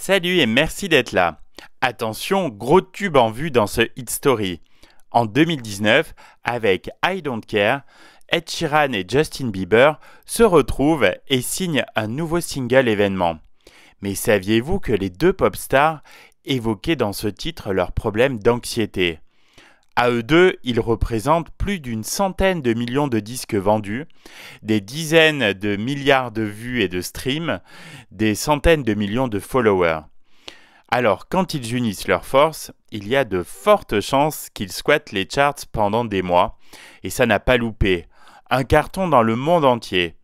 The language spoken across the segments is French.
Salut et merci d'être là. Attention, gros tube en vue dans ce Hit Story. En 2019, avec I Don't Care, Ed Sheeran et Justin Bieber se retrouvent et signent un nouveau single événement. Mais saviez-vous que les deux pop stars évoquaient dans ce titre leurs problèmes d'anxiété? À eux deux, ils représentent plus d'une centaine de millions de disques vendus, des dizaines de milliards de vues et de streams, des centaines de millions de followers. Alors, quand ils unissent leurs forces, il y a de fortes chances qu'ils squattent les charts pendant des mois, et ça n'a pas loupé. Un carton dans le monde entier.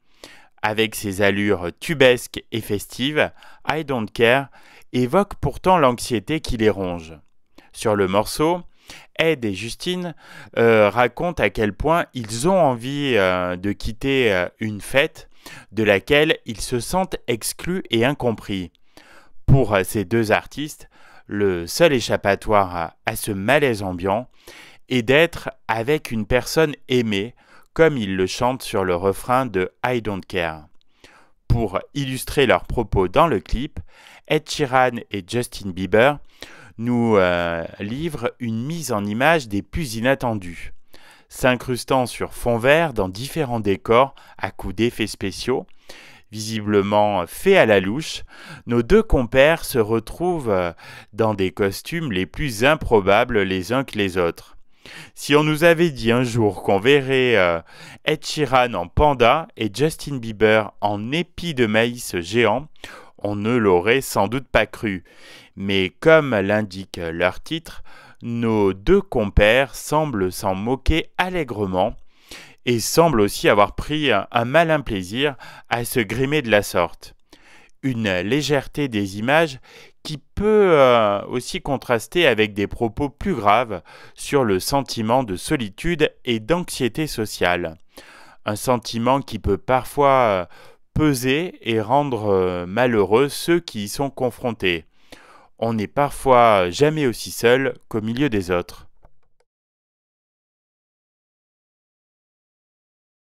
Avec ses allures tubesques et festives, I Don't Care évoque pourtant l'anxiété qui les ronge. Sur le morceau, Ed et Justin racontent à quel point ils ont envie de quitter une fête de laquelle ils se sentent exclus et incompris. Pour ces deux artistes, le seul échappatoire à ce malaise ambiant est d'être avec une personne aimée, comme ils le chantent sur le refrain de I Don't Care. Pour illustrer leurs propos dans le clip, Ed Sheeran et Justin Bieber nous livrent une mise en image des plus inattendues. S'incrustant sur fond vert dans différents décors à coups d'effets spéciaux, visiblement faits à la louche, nos deux compères se retrouvent dans des costumes les plus improbables les uns que les autres. Si on nous avait dit un jour qu'on verrait Ed Sheeran en panda et Justin Bieber en épi de maïs géant, on ne l'aurait sans doute pas cru. Mais comme l'indique leur titre, nos deux compères semblent s'en moquer allègrement et semblent aussi avoir pris un malin plaisir à se grimer de la sorte. Une légèreté des images qui peut aussi contraster avec des propos plus graves sur le sentiment de solitude et d'anxiété sociale. Un sentiment qui peut parfois peser et rendre malheureux ceux qui y sont confrontés. On n'est parfois jamais aussi seul qu'au milieu des autres.